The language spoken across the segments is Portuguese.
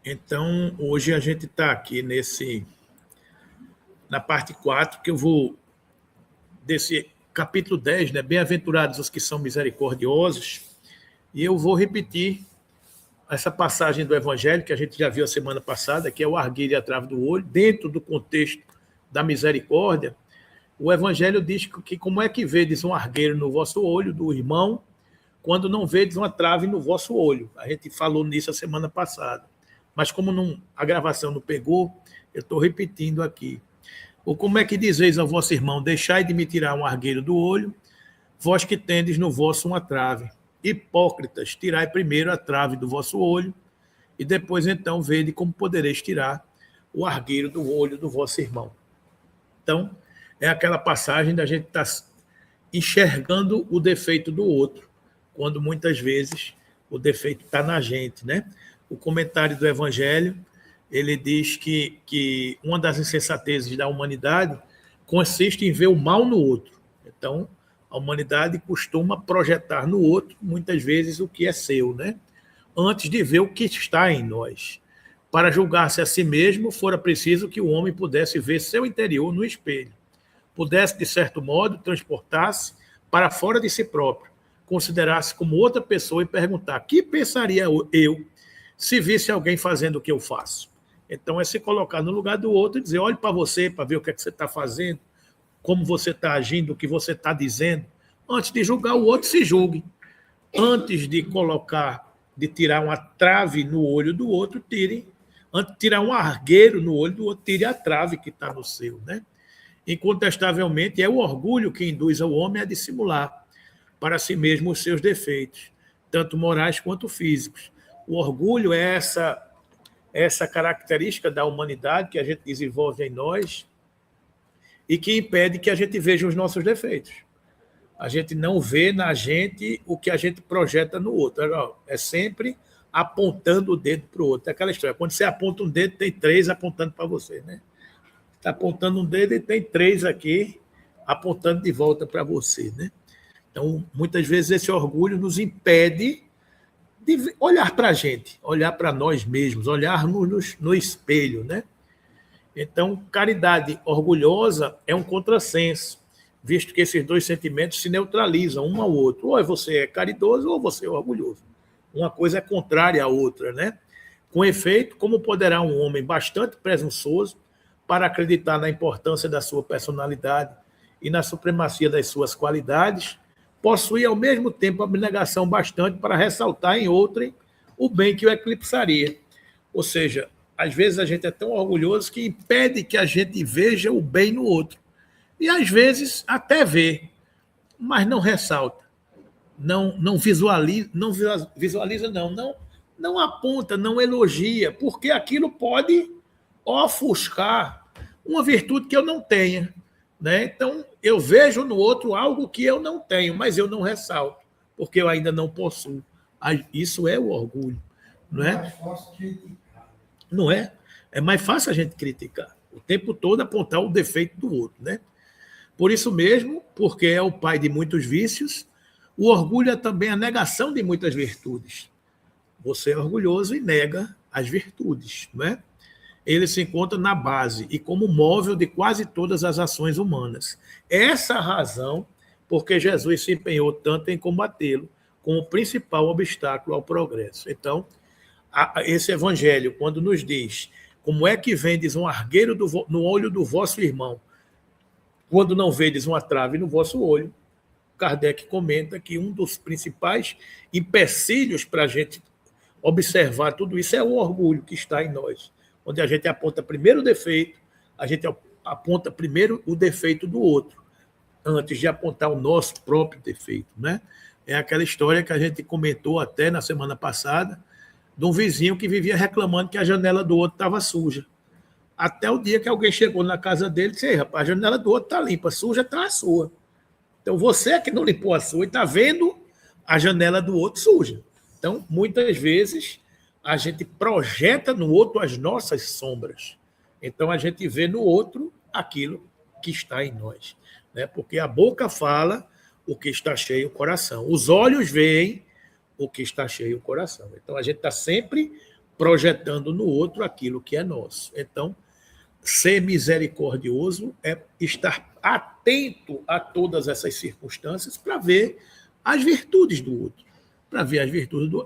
Então, hoje a gente está aqui na parte 4, que eu vou desse capítulo 10, né? Bem-aventurados os que são misericordiosos, e eu vou repetir essa passagem do Evangelho que a gente já viu a semana passada, que é o argueiro e a trave do olho, dentro do contexto da misericórdia. O Evangelho diz que como é que vedes um argueiro no vosso olho do irmão, quando não vedes uma trave no vosso olho. A gente falou nisso a semana passada. Mas como a gravação não pegou, eu estou repetindo aqui. Ou como é que dizeis ao vosso irmão, deixai de me tirar um argueiro do olho, vós que tendes no vosso uma trave. Hipócritas, tirai primeiro a trave do vosso olho, e depois então vede como podereis tirar o argueiro do olho do vosso irmão. Então, é aquela passagem da gente estar enxergando o defeito do outro, quando muitas vezes o defeito está na gente, né? O comentário do Evangelho, ele diz que uma das insensatezes da humanidade consiste em ver o mal no outro. Então, a humanidade costuma projetar no outro, muitas vezes, o que é seu, né? Antes de ver o que está em nós. Para julgar-se a si mesmo, fora preciso que o homem pudesse ver seu interior no espelho. Pudesse, de certo modo, transportar-se para fora de si próprio, considerar-se como outra pessoa e perguntar: que pensaria eu se visse alguém fazendo o que eu faço? Então, é se colocar no lugar do outro e dizer: olhe para você, para ver o que é que você está fazendo, como você está agindo, o que você está dizendo. Antes de julgar o outro, se julgue. Antes de tirar uma trave no olho do outro, tire. Antes de tirar um argueiro no olho do outro, tire a trave que está no seu, né? Incontestavelmente, é o orgulho que induz ao homem a dissimular para si mesmo os seus defeitos, tanto morais quanto físicos. O orgulho é essa característica da humanidade que a gente desenvolve em nós e que impede que a gente veja os nossos defeitos. A gente não vê na gente o que a gente projeta no outro. É sempre apontando o dedo para o outro. É aquela história, quando você aponta um dedo, tem 3 apontando para você, né? Está apontando um dedo e tem 3 aqui apontando de volta para você, né? Então, muitas vezes esse orgulho nos impede de olhar para a gente, olhar para nós mesmos, olhar no espelho, né? Então, caridade orgulhosa é um contrassenso, visto que esses dois sentimentos se neutralizam um ao outro. Ou você é caridoso ou você é orgulhoso. Uma coisa é contrária à outra, né? Com efeito, como poderá um homem bastante presunçoso, para acreditar na importância da sua personalidade e na supremacia das suas qualidades, possuir ao mesmo tempo abnegação bastante para ressaltar em outrem o bem que o eclipsaria. Ou seja, às vezes a gente é tão orgulhoso que impede que a gente veja o bem no outro. E às vezes até vê, mas não ressalta, não visualiza, não aponta, não elogia, porque aquilo pode ofuscar uma virtude que eu não tenha, né? Então, eu vejo no outro algo que eu não tenho, mas eu não ressalto, porque eu ainda não possuo. Isso é o orgulho, não é? Mais fácil criticar. Não é? É mais fácil a gente criticar, o tempo todo apontar o defeito do outro, né? Por isso mesmo, porque é o pai de muitos vícios, o orgulho é também a negação de muitas virtudes. Você é orgulhoso e nega as virtudes, não é? Ele se encontra na base e como móvel de quase todas as ações humanas. Essa é a razão porque Jesus se empenhou tanto em combatê-lo como o principal obstáculo ao progresso. Então, esse evangelho, quando nos diz como é que vendes um argueiro no olho do vosso irmão, quando não vedes uma trave no vosso olho, Kardec comenta que um dos principais empecilhos para a gente observar tudo isso é o orgulho que está em nós, onde a gente aponta primeiro o defeito, a gente aponta primeiro o defeito do outro, antes de apontar o nosso próprio defeito, né? É aquela história que a gente comentou até na semana passada, de um vizinho que vivia reclamando que a janela do outro estava suja. Até o dia que alguém chegou na casa dele e disse: ei, rapaz, a janela do outro está limpa, suja está a sua. Então, você é que não limpou a sua e está vendo a janela do outro suja. Então, muitas vezes, a gente projeta no outro as nossas sombras. Então, a gente vê no outro aquilo que está em nós, né? Porque a boca fala o que está cheio o coração. Os olhos veem o que está cheio o coração. Então, a gente está sempre projetando no outro aquilo que é nosso. Então, ser misericordioso é estar atento a todas essas circunstâncias para ver as virtudes do outro,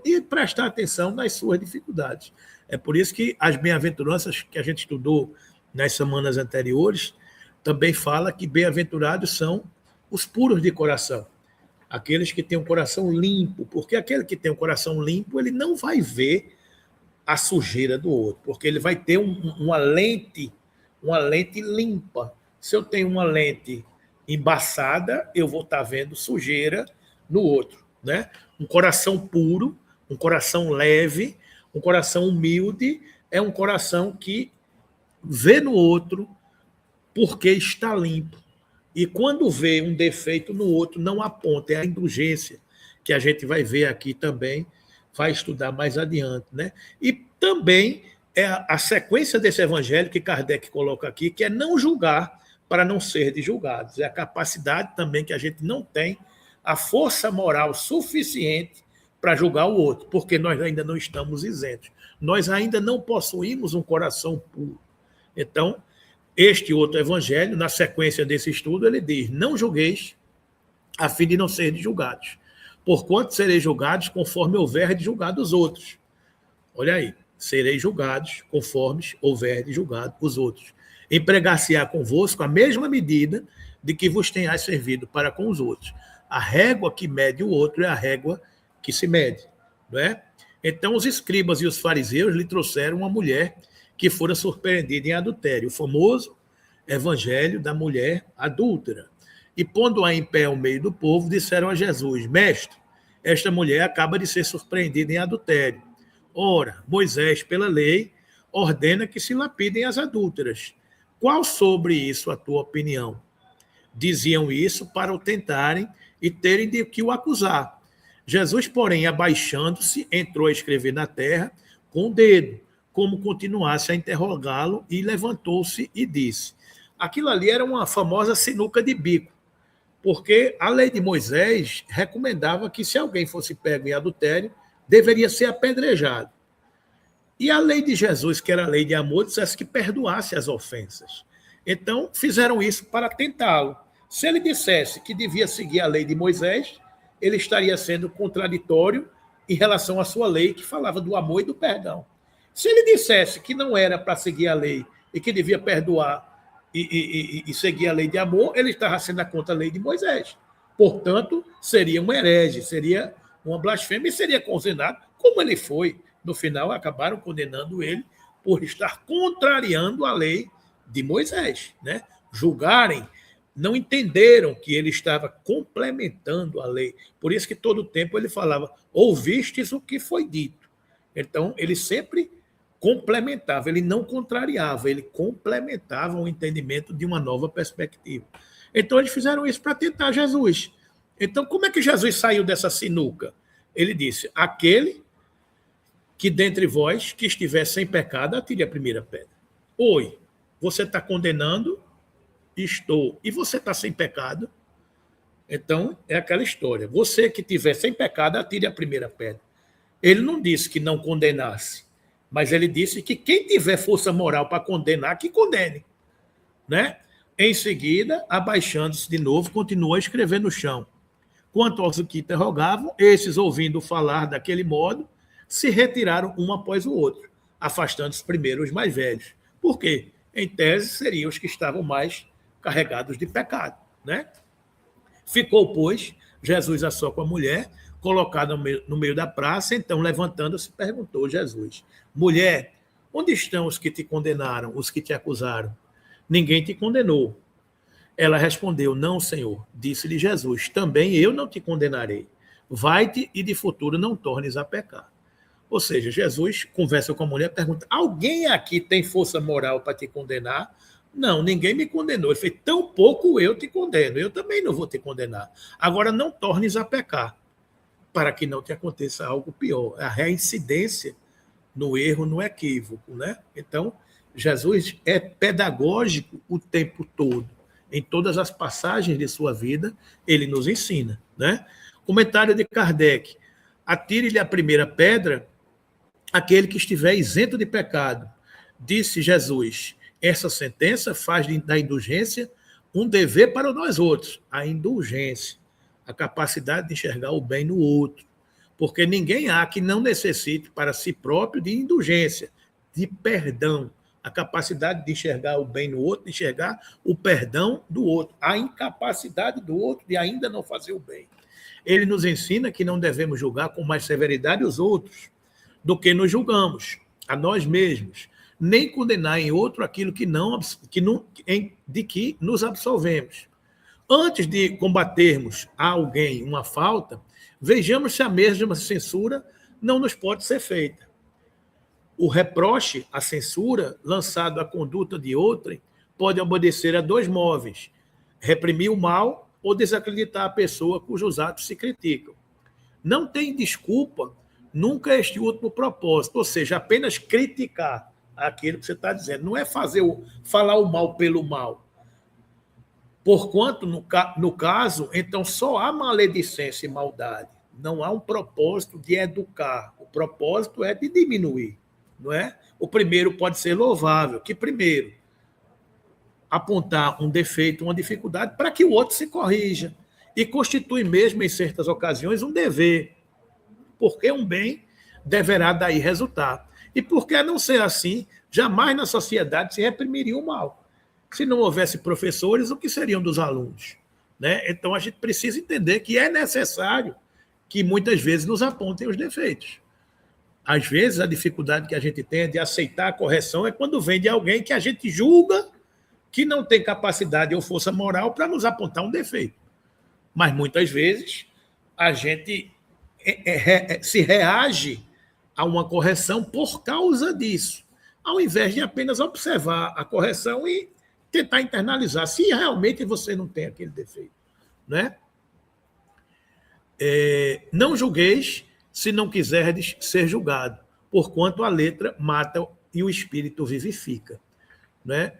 e prestar atenção nas suas dificuldades. É por isso que as bem-aventuranças que a gente estudou nas semanas anteriores também fala que bem-aventurados são os puros de coração, aqueles que têm um coração limpo, porque aquele que tem um coração limpo, ele não vai ver a sujeira do outro, porque ele vai ter uma lente limpa. Se eu tenho uma lente embaçada, eu vou estar vendo sujeira no outro, né? Um coração puro, um coração leve, um coração humilde, é um coração que vê no outro porque está limpo. E quando vê um defeito no outro, não aponta, é a indulgência, que a gente vai ver aqui também, vai estudar mais adiante, né? E também é a sequência desse evangelho que Kardec coloca aqui, que é não julgar para não ser julgados. É a capacidade também que a gente não tem, a força moral suficiente para julgar o outro, porque nós ainda não estamos isentos. Nós ainda não possuímos um coração puro. Então, este outro evangelho, na sequência desse estudo, ele diz: não julgueis, a fim de não serem julgados. Porquanto sereis julgados conforme houver de julgar os outros. Olha aí, sereis julgados conforme houver de julgar os outros. Empregar-se-á convosco a mesma medida de que vos tenhais servido para com os outros. A régua que mede o outro é a régua que se mede, não é? Então os escribas e os fariseus lhe trouxeram uma mulher que fora surpreendida em adultério, o famoso evangelho da mulher adúltera. E pondo-a em pé ao meio do povo, disseram a Jesus: Mestre, esta mulher acaba de ser surpreendida em adultério. Ora, Moisés, pela lei, ordena que se lapidem as adúlteras. Qual sobre isso a tua opinião? Diziam isso para o tentarem e terem de que o acusar. Jesus, porém, abaixando-se, entrou a escrever na terra com o dedo, como continuasse a interrogá-lo, e levantou-se e disse. Aquilo ali era uma famosa sinuca de bico, porque a lei de Moisés recomendava que se alguém fosse pego em adultério, deveria ser apedrejado. E a lei de Jesus, que era a lei de amor, dissesse que perdoasse as ofensas. Então, fizeram isso para tentá-lo. Se ele dissesse que devia seguir a lei de Moisés, ele estaria sendo contraditório em relação à sua lei, que falava do amor e do perdão. Se ele dissesse que não era para seguir a lei e que devia perdoar e seguir a lei de amor, ele estava sendo contra a lei de Moisés. Portanto, seria um herege, seria uma blasfêmia e seria condenado, como ele foi. No final, acabaram condenando ele por estar contrariando a lei de Moisés, né? Julgarem, não entenderam que ele estava complementando a lei. Por isso que todo o tempo ele falava: ouvistes o que foi dito. Então, ele sempre complementava, ele não contrariava, ele complementava o entendimento de uma nova perspectiva. Então, eles fizeram isso para tentar Jesus. Então, como é que Jesus saiu dessa sinuca? Ele disse: aquele que dentre vós que estiver sem pecado, atire a primeira pedra. Oi, você está condenando? Estou. E você está sem pecado? Então, é aquela história. Você que estiver sem pecado, atire a primeira pedra. Ele não disse que não condenasse, mas ele disse que quem tiver força moral para condenar, que condene, né? Em seguida, abaixando-se de novo, continuou a escrever no chão. Quanto aos que interrogavam, esses, ouvindo falar daquele modo, se retiraram um após o outro, afastando-se primeiro os mais velhos. Por quê? Em tese, seriam os que estavam mais carregados de pecado, né? Ficou, pois, Jesus a só com a mulher, colocada no meio da praça. Então, levantando-se, perguntou Jesus: mulher, onde estão os que te condenaram, os que te acusaram? Ninguém te condenou. Ela respondeu: não, Senhor. Disse-lhe Jesus: também eu não te condenarei. Vai-te e de futuro não tornes a pecar. Ou seja, Jesus conversa com a mulher, pergunta: alguém aqui tem força moral para te condenar? Não, ninguém me condenou. Ele fez: tão pouco eu te condeno, eu também não vou te condenar. Agora não tornes a pecar, para que não te aconteça algo pior. A reincidência no erro, no equívoco, né? Então, Jesus é pedagógico o tempo todo. Em todas as passagens de sua vida, ele nos ensina, né? Comentário de Kardec: atire-lhe a primeira pedra aquele que estiver isento de pecado. Disse Jesus, essa sentença faz da indulgência um dever para nós outros. A indulgência, a capacidade de enxergar o bem no outro. Porque ninguém há que não necessite para si próprio de indulgência, de perdão. A capacidade de enxergar o bem no outro, de enxergar o perdão do outro. A incapacidade do outro de ainda não fazer o bem. Ele nos ensina que não devemos julgar com mais severidade os outros do que nos julgamos, a nós mesmos, nem condenar em outro aquilo de que nos absolvemos. Antes de combatermos a alguém uma falta, vejamos se a mesma censura não nos pode ser feita. O reproche, a censura, lançado à conduta de outrem, pode obedecer a dois móveis: reprimir o mal ou desacreditar a pessoa cujos atos se criticam. Não tem desculpa nunca este último propósito, ou seja, apenas criticar aquilo que você está dizendo. Não é falar o mal pelo mal. Porquanto, no caso, então só há maledicência e maldade. Não há um propósito de educar. O propósito é de diminuir, não é? O primeiro pode ser louvável, que primeiro apontar um defeito, uma dificuldade, para que o outro se corrija. E constitui mesmo, em certas ocasiões, um dever, porque um bem deverá daí resultar. E porque, a não ser assim, jamais na sociedade se reprimiria o mal. Se não houvesse professores, o que seriam dos alunos? Né? Então, a gente precisa entender que é necessário que muitas vezes nos apontem os defeitos. Às vezes, a dificuldade que a gente tem de aceitar a correção é quando vem de alguém que a gente julga que não tem capacidade ou força moral para nos apontar um defeito. Mas, muitas vezes, a gente se reage a uma correção por causa disso, ao invés de apenas observar a correção e tentar internalizar, se realmente você não tem aquele defeito. Né? Não julgueis se não quiserdes ser julgado, porquanto a letra mata e o espírito vivifica. Né?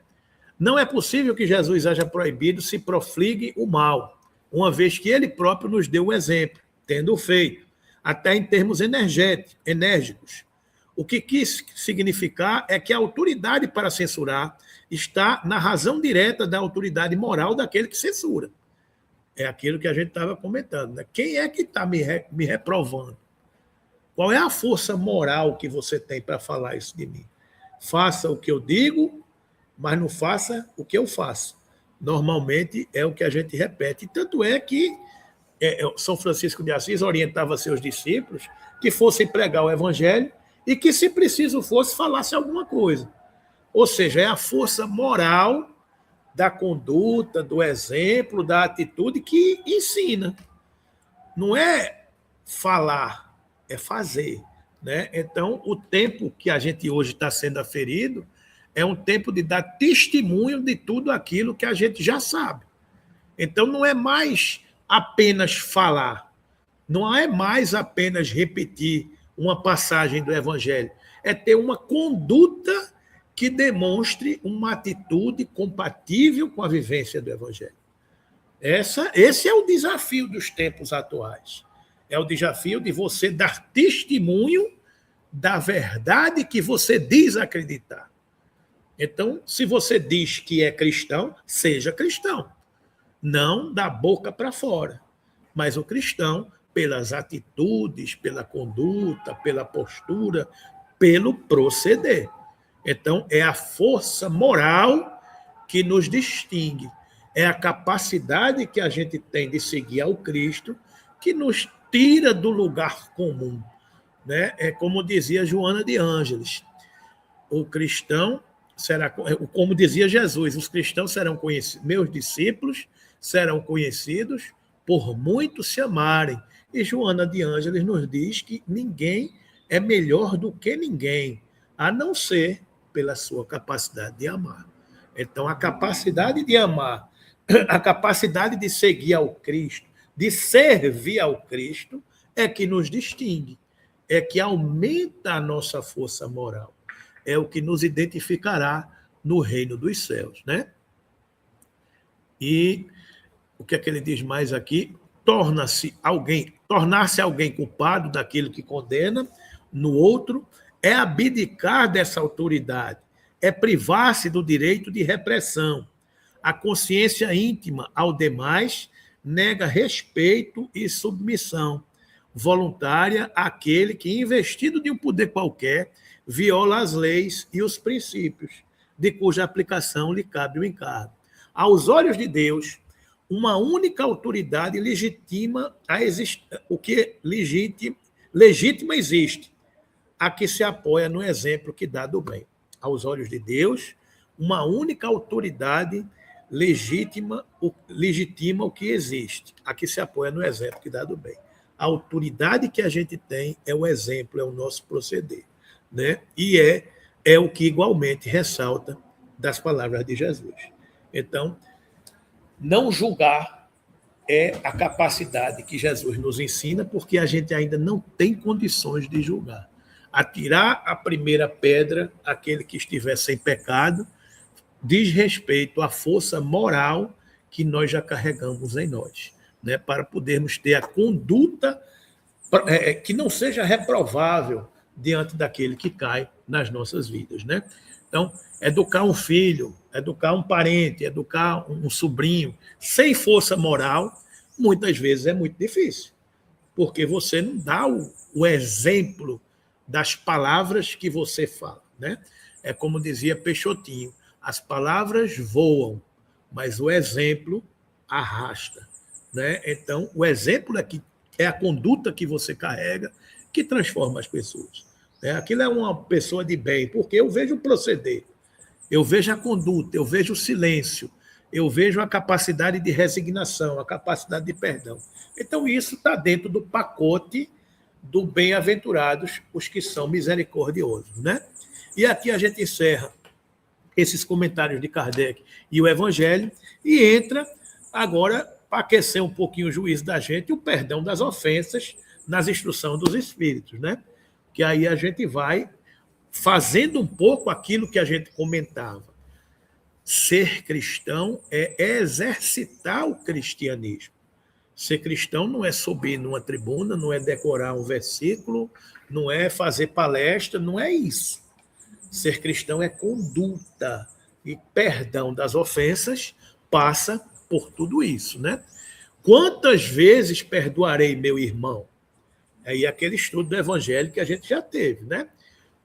Não é possível que Jesus haja proibido se profligue o mal, uma vez que ele próprio nos deu o exemplo, tendo feito, até em termos enérgicos. O que quis significar é que a autoridade para censurar está na razão direta da autoridade moral daquele que censura. É aquilo que a gente estava comentando. Né? Quem é que está me reprovando? Qual é a força moral que você tem para falar isso de mim? Faça o que eu digo, mas não faça o que eu faço. Normalmente é o que a gente repete. Tanto é que São Francisco de Assis orientava seus discípulos que fossem pregar o evangelho e que, se preciso fosse, falasse alguma coisa. Ou seja, é a força moral da conduta, do exemplo, da atitude que ensina. Não é falar, é fazer. Né? Então, o tempo que a gente hoje está sendo aferido é um tempo de dar testemunho de tudo aquilo que a gente já sabe. Então, não é mais apenas falar, não é mais apenas repetir uma passagem do Evangelho, é ter uma conduta que demonstre uma atitude compatível com a vivência do Evangelho. Esse é o desafio dos tempos atuais. É o desafio de você dar testemunho da verdade que você diz acreditar. Então, se você diz que é cristão, seja cristão. Não da boca para fora, mas o cristão pelas atitudes, pela conduta, pela postura, pelo proceder. Então, é a força moral que nos distingue, é a capacidade que a gente tem de seguir ao Cristo que nos tira do lugar comum. Né? É como dizia Joana de Ângeles, o cristão será, como dizia Jesus, os cristãos serão conhecidos, meus discípulos serão conhecidos por muitos se amarem. E Joana de Ângeles nos diz que ninguém é melhor do que ninguém, a não ser pela sua capacidade de amar. Então, a capacidade de amar, a capacidade de seguir ao Cristo, de servir ao Cristo, é que nos distingue, é que aumenta a nossa força moral, é o que nos identificará no reino dos céus, né? E o que é que ele diz mais aqui? Tornar-se alguém culpado daquilo que condena no outro é abdicar dessa autoridade, é privar-se do direito de repressão. A consciência íntima ao demais nega respeito e submissão voluntária àquele que, investido de um poder qualquer, viola as leis e os princípios, de cuja aplicação lhe cabe o encargo. Aos olhos de Deus, uma única autoridade legitima o que legítima existe, a que se apoia no exemplo que dá do bem. Aos olhos de Deus, uma única autoridade legitima o que existe, a que se apoia no exemplo que dá do bem. A autoridade que a gente tem é o exemplo, é o nosso proceder, né? E é o que igualmente ressalta das palavras de Jesus. Então, não julgar é a capacidade que Jesus nos ensina, porque a gente ainda não tem condições de julgar. Atirar a primeira pedra, aquele que estiver sem pecado, diz respeito à força moral que nós já carregamos em nós, né? Para podermos ter a conduta que não seja reprovável diante daquele que cai nas nossas vidas, né? Então, educar um filho, educar um parente, educar um sobrinho, sem força moral, muitas vezes é muito difícil, porque você não dá o exemplo das palavras que você fala, né? É como dizia Peixotinho, as palavras voam, mas o exemplo arrasta, né? Então, o exemplo é a conduta que você carrega que transforma as pessoas, né? Aquilo é uma pessoa de bem, porque eu vejo o proceder, eu vejo a conduta, eu vejo o silêncio, eu vejo a capacidade de resignação, a capacidade de perdão. Então, isso está dentro do pacote do bem-aventurados os que são misericordiosos, né? E aqui a gente encerra esses comentários de Kardec e o Evangelho e entra agora para aquecer um pouquinho o juízo da gente, o perdão das ofensas nas instruções dos Espíritos, né? Que aí a gente vai fazendo um pouco aquilo que a gente comentava. Ser cristão é exercitar o cristianismo. Ser cristão não é subir numa tribuna, não é decorar um versículo, não é fazer palestra, não é isso. Ser cristão é conduta. E perdão das ofensas passa por tudo isso, né? Quantas vezes perdoarei meu irmão? Aí aquele estudo do Evangelho que a gente já teve, né?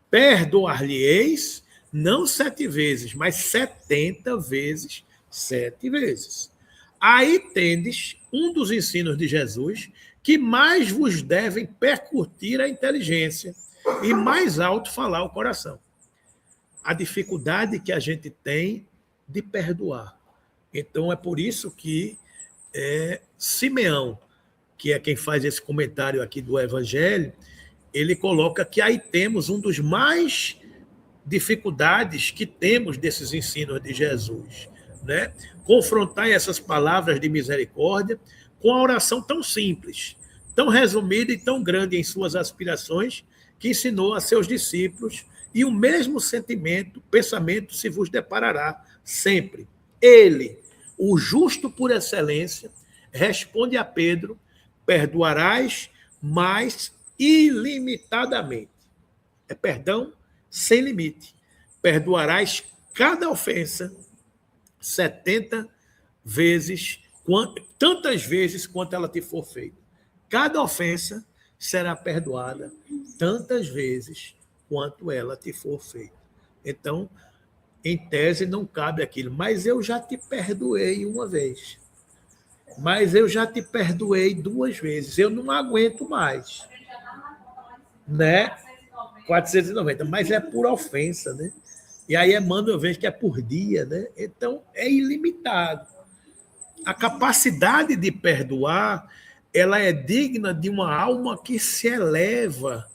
Perdoar-lhe-eis não 7 vezes, mas 70 vezes 7 vezes. Aí tendes um dos ensinos de Jesus que mais vos devem percutir a inteligência e mais alto falar o coração. A dificuldade que a gente tem de perdoar. Então, é por isso que Simeão, que é quem faz esse comentário aqui do Evangelho, ele coloca que aí temos um dos mais dificuldades que temos desses ensinos de Jesus, né? Confrontar essas palavras de misericórdia com a oração tão simples, tão resumida e tão grande em suas aspirações, que ensinou a seus discípulos, e o mesmo pensamento se vos deparará sempre. Ele, o justo por excelência, responde a Pedro: perdoarás mais ilimitadamente. É perdão sem limite. Perdoarás cada ofensa 70 vezes, tantas vezes quanto ela te for feita. Cada ofensa será perdoada tantas vezes quanto ela te for feita. Então, em tese, não cabe aquilo. Mas eu já te perdoei uma vez. Mas eu já te perdoei 2 vezes. Eu não aguento mais. Né? 490, mas é por ofensa, né? E aí Emmanuel vejo que é por dia, né? Então é ilimitado. A capacidade de perdoar, ela é digna de uma alma que se eleva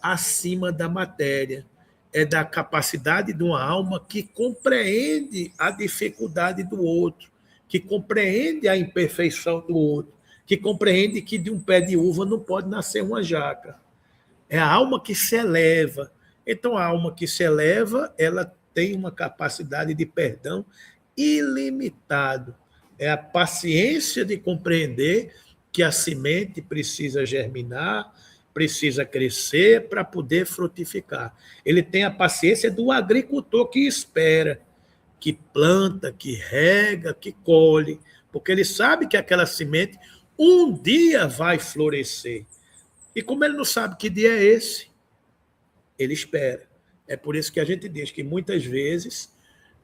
acima da matéria. É da capacidade de uma alma que compreende a dificuldade do outro, que compreende a imperfeição do outro, que compreende que de um pé de uva não pode nascer uma jaca. É a alma que se eleva. Então, a alma que se eleva, ela tem uma capacidade de perdão ilimitado. É a paciência de compreender que a semente precisa germinar, precisa crescer para poder frutificar. Ele tem a paciência do agricultor que espera, que planta, que rega, que colhe, porque ele sabe que aquela semente um dia vai florescer. E como ele não sabe que dia é esse, ele espera. É por isso que a gente diz que muitas vezes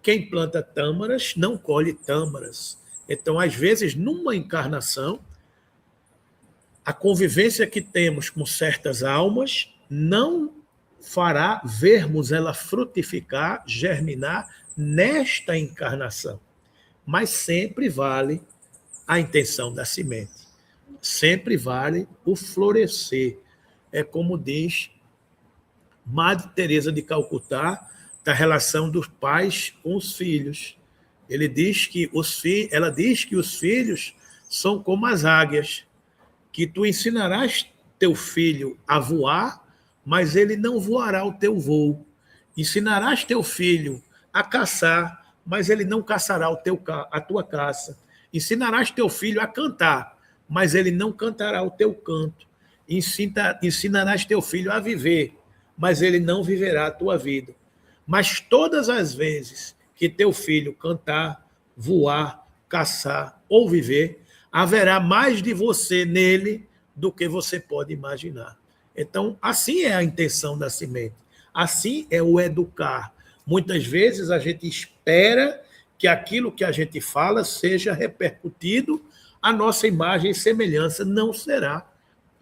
quem planta tâmaras não colhe tâmaras. Então, às vezes, numa encarnação, a convivência que temos com certas almas não fará vermos ela frutificar, germinar nesta encarnação. Mas sempre vale a intenção da semente. Sempre vale o florescer. É como diz Madre Teresa de Calcutá, da relação dos pais com os filhos. Ela diz que os filhos são como as águias, que tu ensinarás teu filho a voar, mas ele não voará o teu voo. Ensinarás teu filho a caçar, mas ele não caçará a tua caça. Ensinarás teu filho a cantar, mas ele não cantará o teu canto. Ensinarás teu filho a viver, mas ele não viverá a tua vida. Mas todas as vezes que teu filho cantar, voar, caçar ou viver, haverá mais de você nele do que você pode imaginar. Então, assim é a intenção da semente. Assim é o educar. Muitas vezes a gente espera que aquilo que a gente fala seja repercutido à nossa imagem e semelhança. Não será,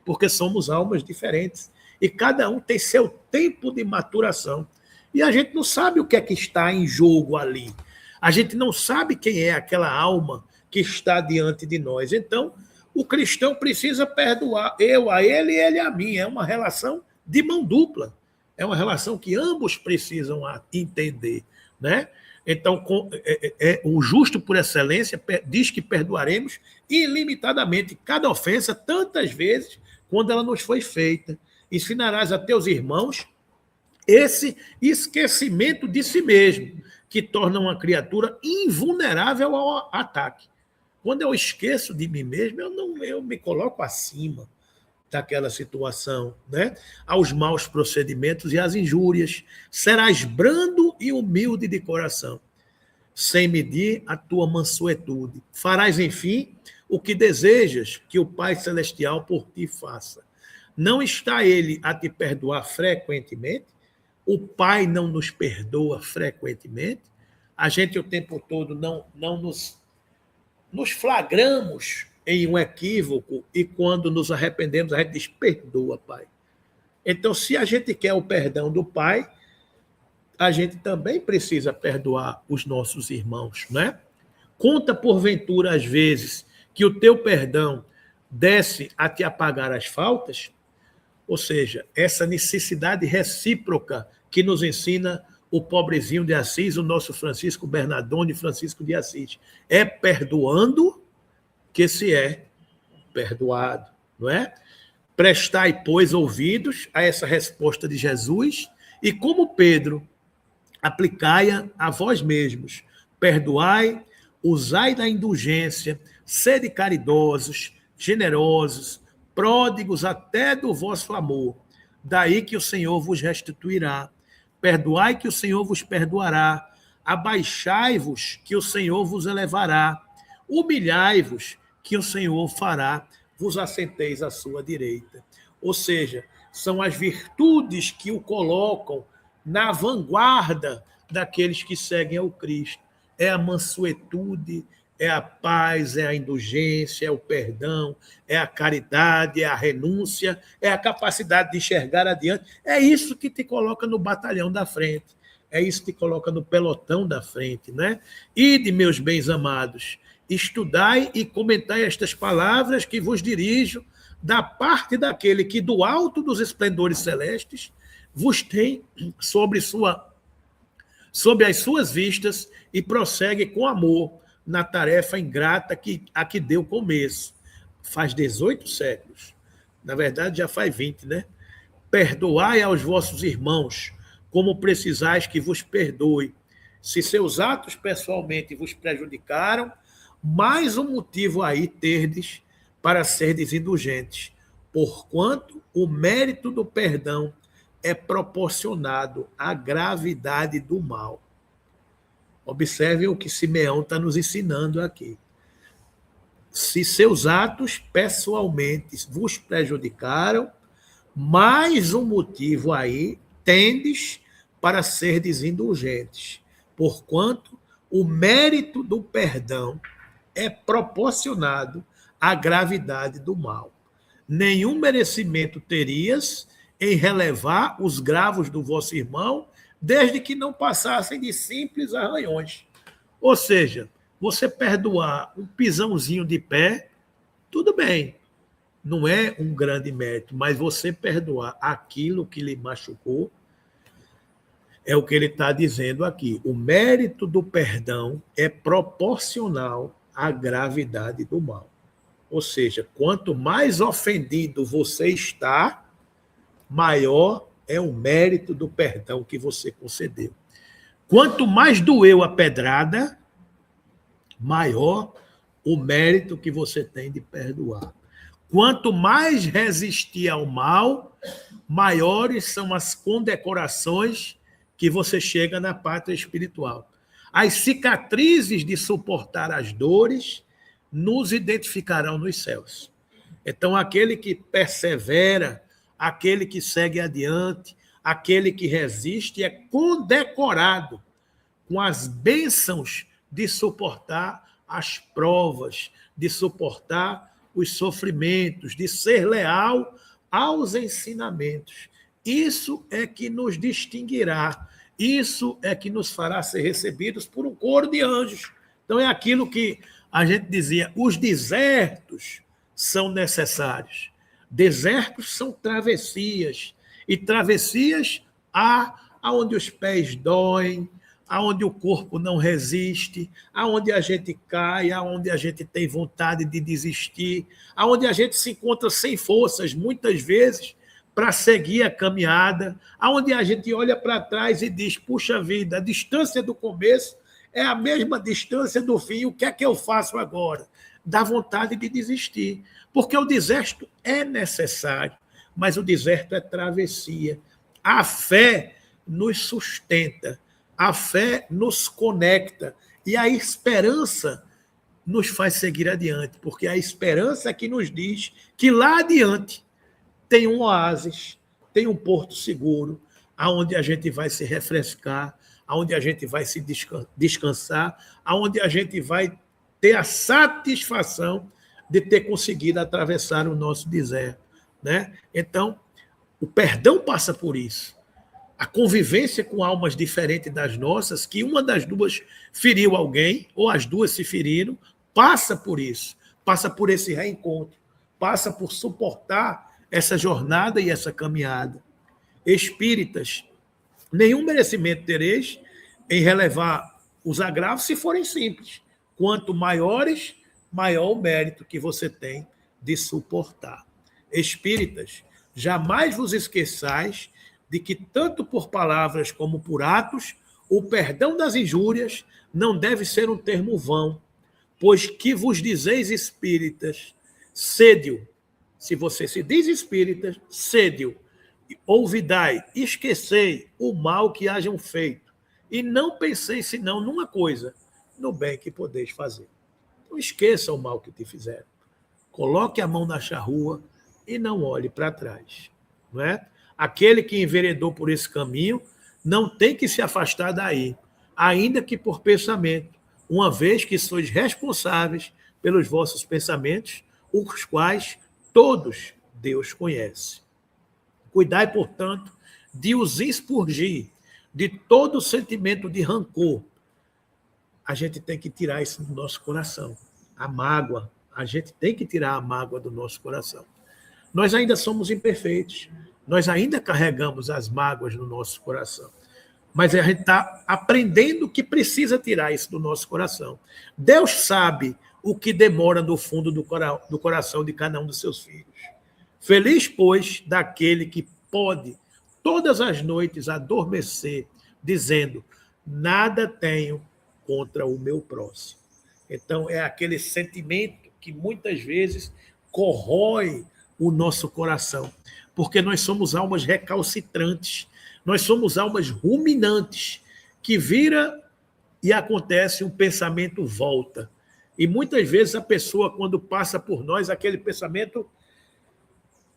porque somos almas diferentes. E cada um tem seu tempo de maturação. E a gente não sabe o que é que está em jogo ali. A gente não sabe quem é aquela alma que está diante de nós. Então, o cristão precisa perdoar, eu a ele e ele a mim. É uma relação de mão dupla. É uma relação que ambos precisam entender, né? Então, o justo por excelência diz que perdoaremos ilimitadamente cada ofensa, tantas vezes, quando ela nos foi feita. Ensinarás a teus irmãos esse esquecimento de si mesmo, que torna uma criatura invulnerável ao ataque. Quando eu esqueço de mim mesmo, eu me coloco acima daquela situação, né? Aos maus procedimentos e às injúrias. Serás brando e humilde de coração, sem medir a tua mansuetude. Farás, enfim, o que desejas que o Pai Celestial por ti faça. Não está ele a te perdoar frequentemente? O Pai não nos perdoa frequentemente? A gente o tempo todo não nos flagramos em um equívoco e quando nos arrependemos a gente diz, perdoa, Pai. Então, se a gente quer o perdão do Pai, a gente também precisa perdoar os nossos irmãos, né? Conta, porventura, às vezes, que o teu perdão desce a te apagar as faltas? Ou seja, essa necessidade recíproca que nos ensina o pobrezinho de Assis, o nosso Francisco Bernardone, Francisco de Assis. É perdoando que se é perdoado, não é? Prestai, pois, ouvidos a essa resposta de Jesus e, como Pedro, aplicai-a a vós mesmos. Perdoai, usai da indulgência, sede caridosos, generosos, pródigos até do vosso amor. Daí que o Senhor vos restituirá. Perdoai que o Senhor vos perdoará. Abaixai-vos que o Senhor vos elevará. Humilhai-vos que o Senhor fará. Vos assenteis à sua direita. Ou seja, são as virtudes que o colocam na vanguarda daqueles que seguem ao Cristo. É a mansuetude, é a paz, é a indulgência, é o perdão, é a caridade, é a renúncia, é a capacidade de enxergar adiante. É isso que te coloca no batalhão da frente, é isso que te coloca no pelotão da frente, né? Ide, meus bens amados, estudai e comentai estas palavras que vos dirijo da parte daquele que do alto dos esplendores celestes vos tem sobre as suas vistas e prossegue com amor na tarefa ingrata a que deu começo. Faz 18 séculos. Na verdade, já faz 20, né? Perdoai aos vossos irmãos, como precisais que vos perdoe. Se seus atos pessoalmente vos prejudicaram, mais um motivo aí terdes para serdes indulgentes. porquanto o mérito do perdão é proporcionado à gravidade do mal. Observe o que Simeão está nos ensinando aqui. Se seus atos pessoalmente vos prejudicaram, mais um motivo aí tendes para serdes indulgentes, porquanto o mérito do perdão é proporcionado à gravidade do mal. Nenhum merecimento terias em relevar os gravos do vosso irmão, desde que não passassem de simples arranhões. Ou seja, você perdoar um pisãozinho de pé, tudo bem, não é um grande mérito, mas você perdoar aquilo que lhe machucou, é o que ele está dizendo aqui. O mérito do perdão é proporcional à gravidade do mal. Ou seja, quanto mais ofendido você está, maior é o mérito do perdão que você concedeu. Quanto mais doeu a pedrada, maior o mérito que você tem de perdoar. Quanto mais resistir ao mal, maiores são as condecorações que você chega na pátria espiritual. As cicatrizes de suportar as dores nos identificarão nos céus. Então, aquele que persevera, aquele que segue adiante, aquele que resiste, é condecorado com as bênçãos de suportar as provas, de suportar os sofrimentos, de ser leal aos ensinamentos. Isso é que nos distinguirá, isso é que nos fará ser recebidos por um coro de anjos. Então é aquilo que a gente dizia, os desertos são necessários. Desertos são travessias, e travessias há onde os pés doem, aonde o corpo não resiste, aonde a gente cai, aonde a gente tem vontade de desistir, aonde a gente se encontra sem forças, muitas vezes, para seguir a caminhada, aonde a gente olha para trás e diz, puxa vida, a distância do começo é a mesma distância do fim, o que é que eu faço agora? Dá vontade de desistir, porque o deserto é necessário, mas o deserto é travessia. A fé nos sustenta, a fé nos conecta e a esperança nos faz seguir adiante, porque a esperança é que nos diz que lá adiante tem um oásis, tem um porto seguro, aonde a gente vai se refrescar, aonde a gente vai se descansar, aonde a gente vai ter a satisfação de ter conseguido atravessar o nosso deserto, né? Então, o perdão passa por isso. A convivência com almas diferentes das nossas, que uma das duas feriu alguém, ou as duas se feriram, passa por isso, passa por esse reencontro, passa por suportar essa jornada e essa caminhada. Espíritas, nenhum merecimento tereis em relevar os agravos se forem simples. Quanto maiores, maior o mérito que você tem de suportar. Espíritas, jamais vos esqueçais de que, tanto por palavras como por atos, o perdão das injúrias não deve ser um termo vão, pois que vos dizeis espíritas, sede-o. Se você se diz espírita, sede-o. Ouvidai, esquecei o mal que hajam feito, e não penseis senão numa coisa, no bem que podeis fazer. Não esqueça o mal que te fizeram. Coloque a mão na charrua e não olhe para trás. Não é? Aquele que enveredou por esse caminho não tem que se afastar daí, ainda que por pensamento, uma vez que sois responsáveis pelos vossos pensamentos, os quais todos Deus conhece. Cuidai, portanto, de os expurgir de todo sentimento de rancor. A gente tem que tirar isso do nosso coração. A mágoa, a gente tem que tirar a mágoa do nosso coração. Nós ainda somos imperfeitos, nós ainda carregamos as mágoas no nosso coração. Mas a gente está aprendendo que precisa tirar isso do nosso coração. Deus sabe o que demora no fundo do coração de cada um dos seus filhos. Feliz, pois, daquele que pode todas as noites adormecer, dizendo, nada tenho contra o meu próximo. Então, é aquele sentimento que muitas vezes corrói o nosso coração, porque nós somos almas recalcitrantes, nós somos almas ruminantes, que vira e acontece, um pensamento volta. E muitas vezes a pessoa, quando passa por nós, aquele pensamento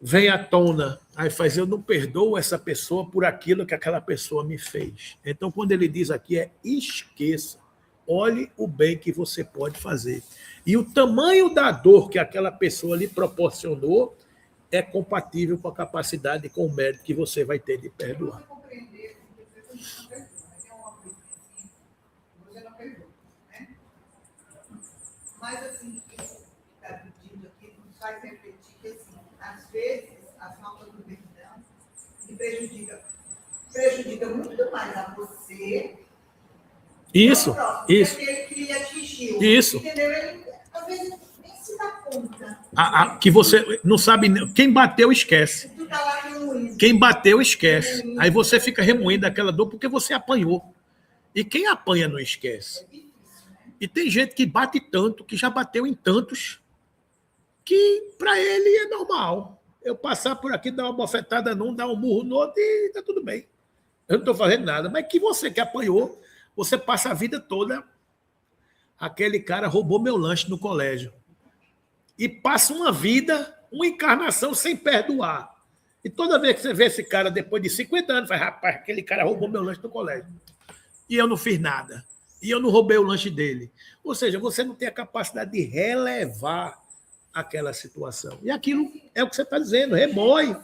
vem à tona, aí faz, eu não perdoo essa pessoa por aquilo que aquela pessoa me fez. Então, quando ele diz aqui, esqueça, olhe o bem que você pode fazer. E o tamanho da dor que aquela pessoa lhe proporcionou é compatível com a capacidade e com o mérito que você vai ter de perdoar. Mas, assim, isso que está pedindo aqui nos faz refletir que, assim, às vezes, a falta do perdão prejudica muito mais a você. Isso, isso. Aquele que lhe atingiu. Isso. Entendeu? Ele, às vezes, nem se dá conta. Que você não sabe, quem bateu, esquece. Tu tá lá remoendo. Quem bateu, esquece. Aí você fica remoendo aquela dor porque você apanhou. E quem apanha não esquece. E tem gente que bate tanto, que já bateu em tantos, que para ele é normal. Eu passar por aqui, dar uma bofetada num, dar um murro no outro e está tudo bem. Eu não estou fazendo nada. Mas que você que apanhou, você passa a vida toda. Aquele cara roubou meu lanche no colégio. E passa uma vida, uma encarnação sem perdoar. E toda vez que você vê esse cara depois de 50 anos, fala, rapaz, aquele cara roubou meu lanche no colégio. E eu não fiz nada. E eu não roubei o lanche dele. Ou seja, você não tem a capacidade de relevar aquela situação. E aquilo é o que você está dizendo, remói.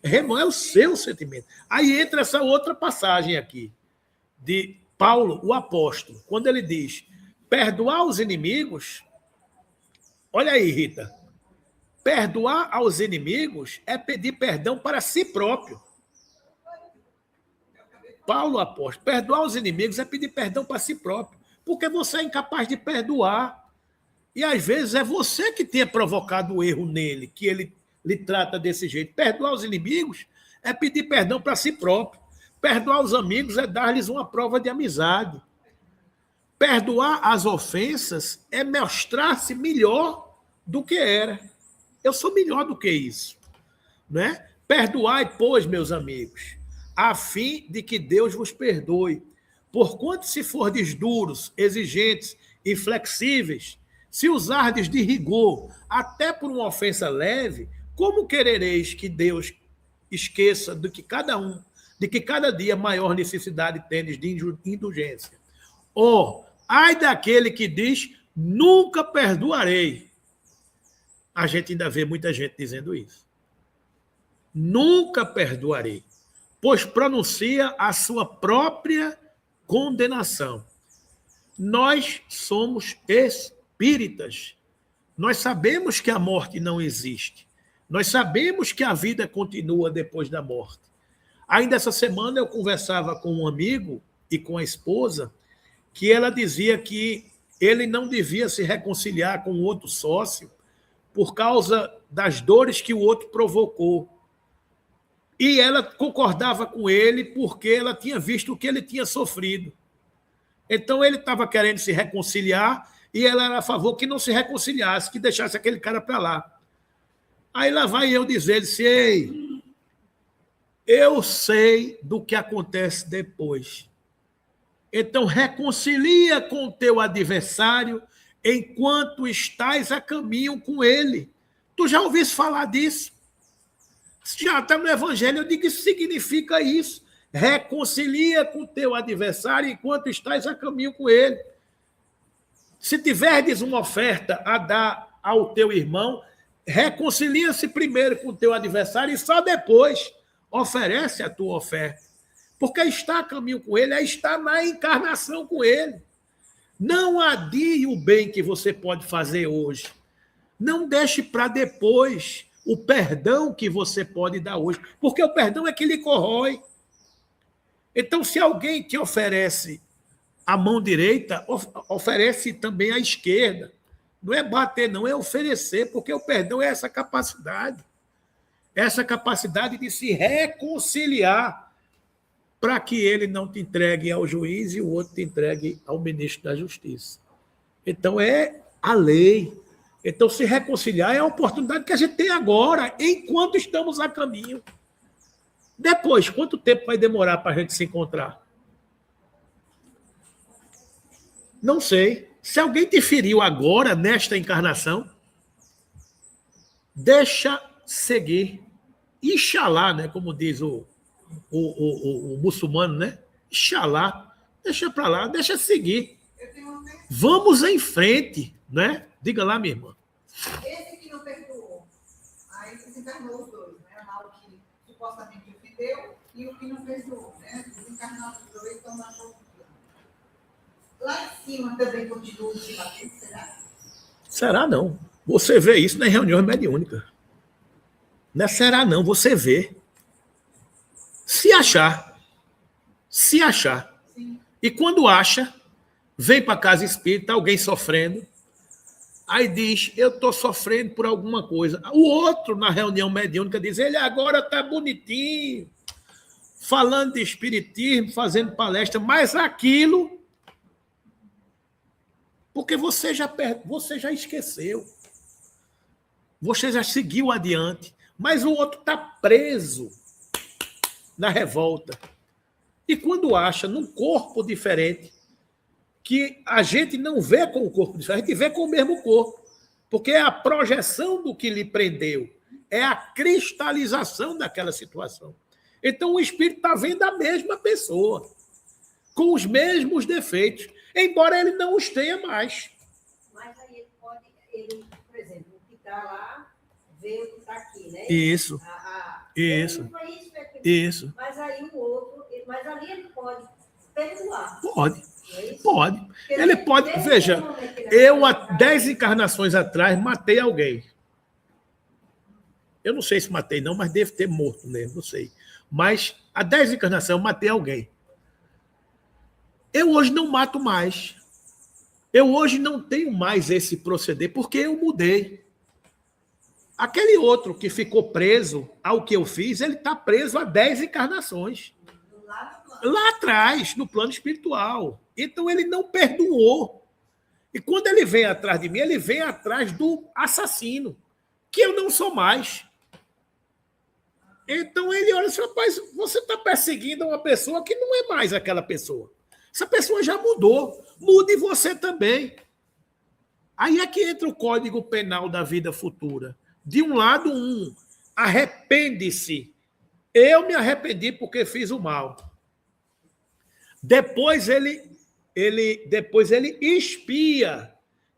Remói é o seu sentimento. Aí entra essa outra passagem aqui, de Paulo, o apóstolo, quando ele diz, perdoar os inimigos, olha aí, Rita, perdoar aos inimigos é pedir perdão para si próprio. Paulo, apóstolo, perdoar os inimigos é pedir perdão para si próprio, porque você é incapaz de perdoar. E às vezes é você que tenha provocado o erro nele, que ele lhe trata desse jeito. Perdoar os inimigos é pedir perdão para si próprio. Perdoar os amigos é dar-lhes uma prova de amizade. Perdoar as ofensas é mostrar-se melhor do que era. Eu sou melhor do que isso. Né? Perdoai, pois, meus amigos, a fim de que Deus vos perdoe. Porquanto se fordes duros, exigentes e flexíveis, se usardes de rigor até por uma ofensa leve, como querereis que Deus esqueça de que cada dia maior necessidade tendes de indulgência? Ai daquele que diz, nunca perdoarei. A gente ainda vê muita gente dizendo isso. Nunca perdoarei, pois pronuncia a sua própria condenação. Nós somos espíritas. Nós sabemos que a morte não existe. Nós sabemos que a vida continua depois da morte. Ainda essa semana eu conversava com um amigo e com a esposa, que ela dizia que ele não devia se reconciliar com o outro sócio por causa das dores que o outro provocou. E ela concordava com ele porque ela tinha visto o que ele tinha sofrido. Então ele estava querendo se reconciliar e ela era a favor que não se reconciliasse, que deixasse aquele cara para lá. Aí lá vai eu dizer, ei, eu sei do que acontece depois. Então reconcilia com o teu adversário enquanto estás a caminho com ele. Tu já ouviste falar disso? Já está no Evangelho, eu digo que significa isso. Reconcilia com o teu adversário enquanto estás a caminho com ele. Se tiverdes uma oferta a dar ao teu irmão, reconcilia-se primeiro com o teu adversário e só depois oferece a tua oferta. Porque estar a caminho com ele é estar na encarnação com ele. Não adie o bem que você pode fazer hoje. Não deixe para depois o perdão que você pode dar hoje. Porque o perdão é que lhe corrói. Então, se alguém te oferece a mão direita, oferece também a esquerda. Não é bater, não, é oferecer, porque o perdão é essa capacidade. Essa capacidade de se reconciliar para que ele não te entregue ao juiz e o outro te entregue ao ministro da Justiça. Então, é a lei. Então, se reconciliar é a oportunidade que a gente tem agora, enquanto estamos a caminho. Depois, quanto tempo vai demorar para a gente se encontrar? Não sei. Se alguém te feriu agora, nesta encarnação, deixa seguir. Inxalá, né? Como diz o muçulmano, né? Inxalá. Deixa para lá, deixa seguir. Vamos em frente, né? Diga lá, minha irmã. Esse que não perdoou, aí desencarnou os dois, né? Lá o que supostamente ofendeu e o que não perdoou, né? Desencarnaram os dois, estão na boca. Lá em cima também continua se batendo, será? Será não. Você vê isso nas reuniões mediúnicas. Não é será não, você vê. Se achar. Se achar. Sim. E quando acha, vem para a casa espírita, alguém sofrendo, aí diz, eu estou sofrendo por alguma coisa. O outro, na reunião mediúnica, diz, ele agora está bonitinho, falando de espiritismo, fazendo palestra, mas aquilo, porque você já esqueceu. Você já seguiu adiante, mas o outro está preso na revolta. E quando acha, num corpo diferente, que a gente não vê com o corpo diferente, a gente vê com o mesmo corpo. Porque é a projeção do que lhe prendeu, é a cristalização daquela situação. Então o espírito está vendo a mesma pessoa, com os mesmos defeitos, embora ele não os tenha mais. Mas aí ele, por exemplo, o que está lá, vê o que está aqui, né? Isso. Isso. Isso. Mas aí o outro, mas ali ele pode perdoar. Pode. É isso? Pode. Ele pode. Veja, eu há 10 encarnações atrás matei alguém. Eu não sei se matei, não, mas devo ter morto mesmo, não sei. Mas há 10 encarnações eu matei alguém. Eu hoje não mato mais. Eu hoje não tenho mais esse proceder, porque eu mudei. Aquele outro que ficou preso ao que eu fiz, ele está preso há 10 encarnações. Lá atrás, no plano espiritual. Então ele não perdoou. E quando ele vem atrás de mim, ele vem atrás do assassino, que eu não sou mais. Então ele olha assim, rapaz, você está perseguindo uma pessoa que não é mais aquela pessoa. Essa pessoa já mudou. Mude você também. Aí é que entra o Código Penal da vida futura. De um lado, arrepende-se. Eu me arrependi porque fiz o mal. Depois ele expia.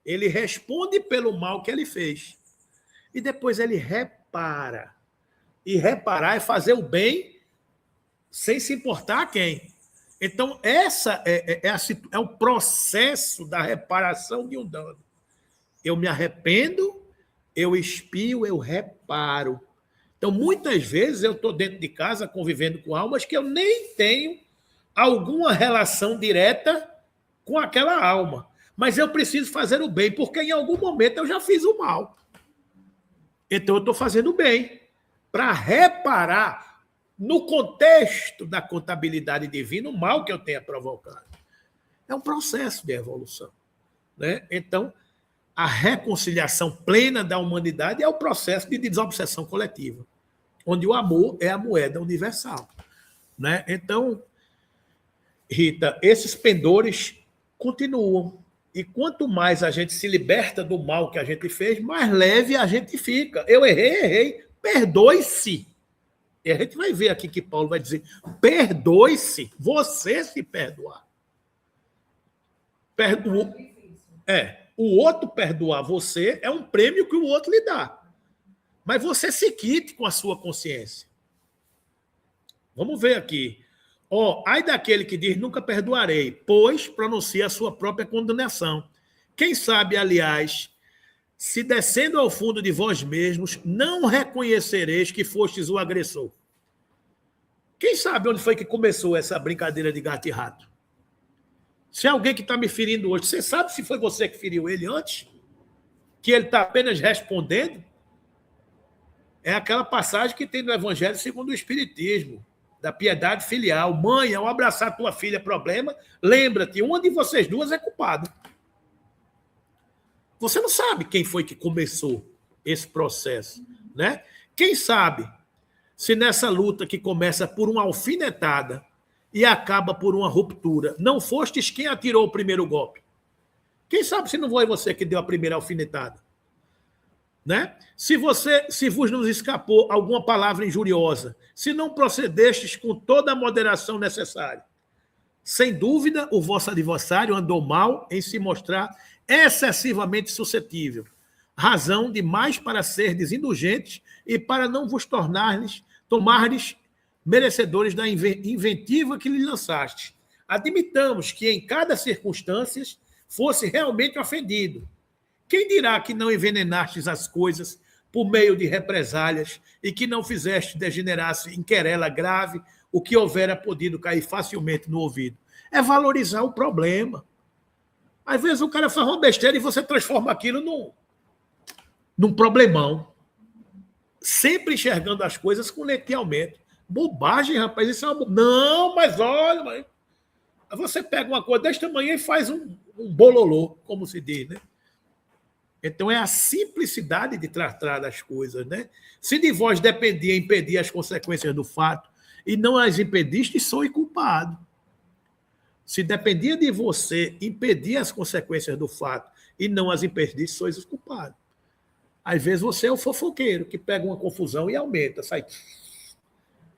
Ele responde pelo mal que ele fez. E depois ele repara. E reparar é fazer o bem sem se importar a quem. Então, essa é o processo da reparação de um dano. Eu me arrependo, eu expio, eu reparo. Então, muitas vezes eu estou dentro de casa convivendo com almas que eu nem tenho alguma relação direta com aquela alma. Mas eu preciso fazer o bem, porque em algum momento eu já fiz o mal. Então, eu estou fazendo o bem para reparar, no contexto da contabilidade divina, o mal que eu tenha provocado. É um processo de evolução. Né? Então, a reconciliação plena da humanidade é o processo de desobsessão coletiva, onde o amor é a moeda universal. Né? Então, Rita, esses pendores continuam. E quanto mais a gente se liberta do mal que a gente fez, mais leve a gente fica. Eu errei. Perdoe-se. E a gente vai ver aqui que Paulo vai dizer, perdoe-se, você se perdoar. O outro perdoar você é um prêmio que o outro lhe dá. Mas você se quite com a sua consciência. Vamos ver aqui. Ai daquele que diz, nunca perdoarei, pois pronuncia a sua própria condenação. Quem sabe, aliás, se descendo ao fundo de vós mesmos, não reconhecereis que fostes o agressor. Quem sabe onde foi que começou essa brincadeira de gato e rato? Se é alguém que está me ferindo hoje, você sabe se foi você que feriu ele antes? Que ele está apenas respondendo? É aquela passagem que tem no Evangelho segundo o Espiritismo, da piedade filial. Mãe, ao abraçar tua filha problema, lembra-te, uma de vocês duas é culpada. Você não sabe quem foi que começou esse processo, né? Quem sabe se nessa luta que começa por uma alfinetada e acaba por uma ruptura, não fostes quem atirou o primeiro golpe? Quem sabe se não foi você que deu a primeira alfinetada? Né? Se vos nos escapou alguma palavra injuriosa, se não procedestes com toda a moderação necessária, sem dúvida o vosso adversário andou mal em se mostrar excessivamente suscetível, razão demais para serdes indulgentes e para não vos tomardes merecedores da inventiva que lhe lançaste. Admitamos que em cada circunstância fosse realmente ofendido. Quem dirá que não envenenastes as coisas por meio de represálias e que não fizeste degenerar-se em querela grave o que houvera podido cair facilmente no ouvido? É valorizar o problema. Às vezes o cara faz uma besteira e você transforma aquilo num problemão. Sempre enxergando as coisas com lente de aumento. Bobagem, rapaz. Isso é uma... Não, mas olha... Mas... Você pega uma coisa deste tamanho e faz um bololô, como se diz, né? Então é a simplicidade de tratar das coisas, né? Se de vós dependia impedir as consequências do fato e não as impediste, sois culpado. Se dependia de você impedir as consequências do fato e não as impediste, sois os culpados. Às vezes você é o fofoqueiro que pega uma confusão e aumenta, sai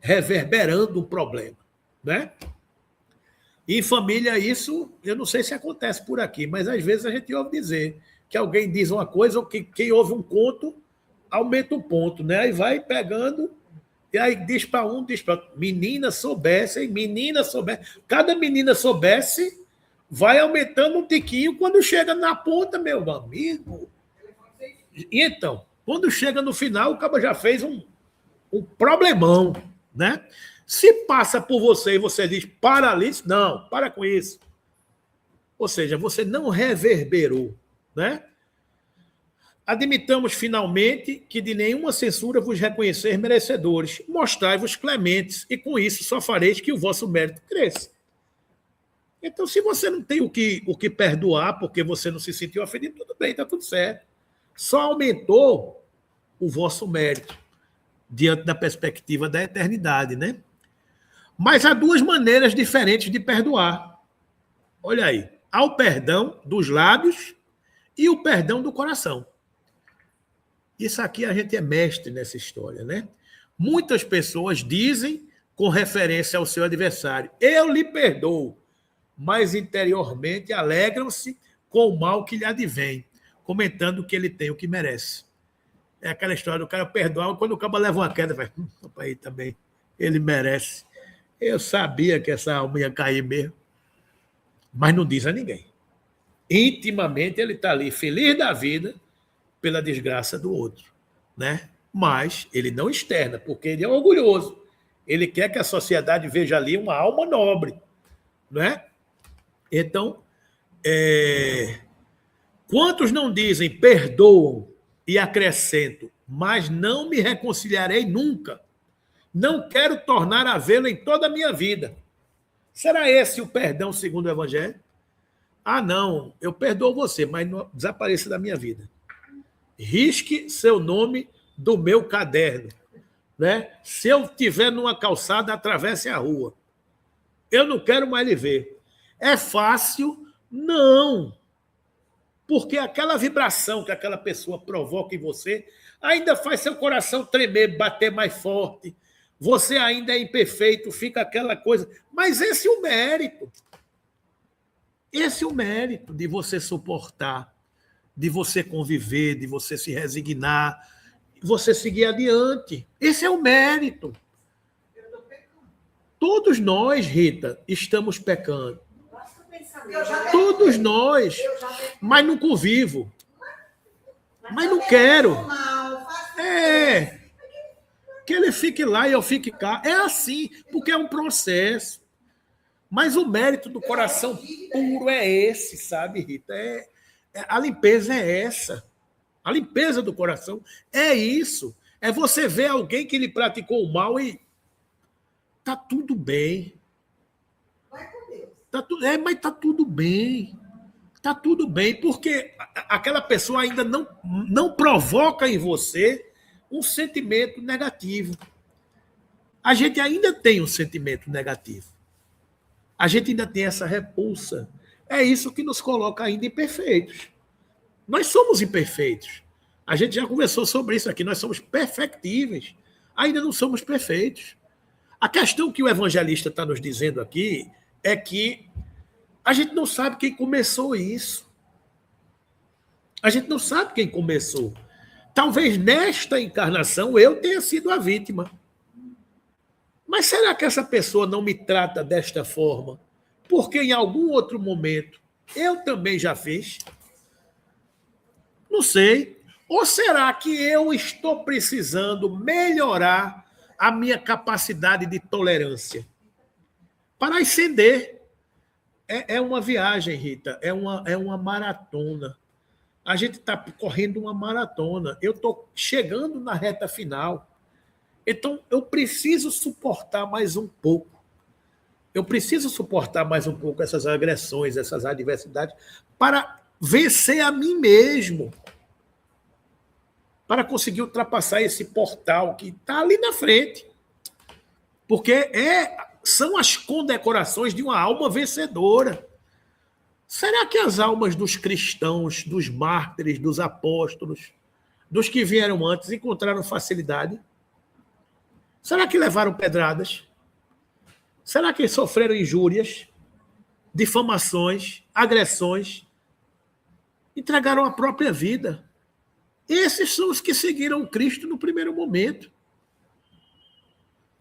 reverberando um problema, né? E em família isso, eu não sei se acontece por aqui, mas às vezes a gente ouve dizer que alguém diz uma coisa ou que quem ouve um conto aumenta um ponto, né? Aí vai pegando e aí diz para um, diz para outro. Menina soubesse, hein? Menina soubesse. Cada menina soubesse vai aumentando um tiquinho quando chega na ponta, meu amigo. E então, quando chega no final, o cabo já fez um problemão, né? Se passa por você e você diz para ali, não, para com isso. Ou seja, você não reverberou, né? Admitamos finalmente que de nenhuma censura vos reconhecer merecedores, mostrai-vos clementes, e com isso só fareis que o vosso mérito cresça. Então, se você não tem o que perdoar, porque você não se sentiu ofendido, tudo bem, está tudo certo. Só aumentou o vosso mérito diante da perspectiva da eternidade, né? Mas há duas maneiras diferentes de perdoar. Olha aí, há o perdão dos lábios e o perdão do coração. Isso aqui a gente é mestre nessa história, né? Muitas pessoas dizem, com referência ao seu adversário, eu lhe perdoo, mas interiormente alegram-se com o mal que lhe advém, comentando que ele tem o que merece. É aquela história do cara perdoar, quando o cara leva uma queda, vai, aí também, ele merece. Eu sabia que essa alma ia cair mesmo, mas não diz a ninguém. Intimamente ele está ali, feliz da vida, pela desgraça do outro, né? Mas ele não externa, porque ele é orgulhoso. Ele quer que a sociedade veja ali uma alma nobre, né? Então, quantos não dizem perdoam e acrescento, mas não me reconciliarei nunca. Não quero tornar a vê-lo em toda a minha vida. Será esse o perdão segundo o Evangelho? Ah, não, eu perdoo você, mas não desapareça da minha vida. Risque seu nome do meu caderno, né? Se eu estiver numa calçada, atravesse a rua. Eu não quero mais lhe ver. É fácil? Não. Porque aquela vibração que aquela pessoa provoca em você ainda faz seu coração tremer, bater mais forte. Você ainda é imperfeito, fica aquela coisa. Mas esse é o mérito. Esse é o mérito de você suportar, de você conviver, de você se resignar, de você seguir adiante. Esse é o mérito. Todos nós, Rita, estamos pecando. Todos nós. Mas não convivo. Mas não quero. Que ele fique lá e eu fique cá. É assim, porque é um processo. Mas o mérito do coração puro é esse, sabe, Rita? A limpeza é essa. A limpeza do coração é isso. É você ver alguém que lhe praticou o mal e tá tudo bem. Vai com Deus. Mas tá tudo bem. Está tudo bem, porque aquela pessoa ainda não provoca em você um sentimento negativo. A gente ainda tem um sentimento negativo. A gente ainda tem essa repulsa. É isso que nos coloca ainda imperfeitos. Nós somos imperfeitos. A gente já conversou sobre isso aqui. Nós somos perfectíveis. Ainda não somos perfeitos. A questão que o evangelista está nos dizendo aqui é que a gente não sabe quem começou isso. A gente não sabe quem começou. Talvez nesta encarnação eu tenha sido a vítima. Mas será que essa pessoa não me trata desta forma? Porque em algum outro momento eu também já fiz? Não sei. Ou será que eu estou precisando melhorar a minha capacidade de tolerância? Para ascender. É uma viagem, Rita. É uma maratona. A gente está correndo uma maratona. Eu estou chegando na reta final. Então, eu preciso suportar mais um pouco. Eu preciso suportar mais um pouco essas agressões, essas adversidades, para vencer a mim mesmo. Para conseguir ultrapassar esse portal que está ali na frente. Porque são as condecorações de uma alma vencedora. Será que as almas dos cristãos, dos mártires, dos apóstolos, dos que vieram antes, encontraram facilidade? Será que levaram pedradas? Será que sofreram injúrias, difamações, agressões? Entregaram a própria vida? Esses são os que seguiram Cristo no primeiro momento.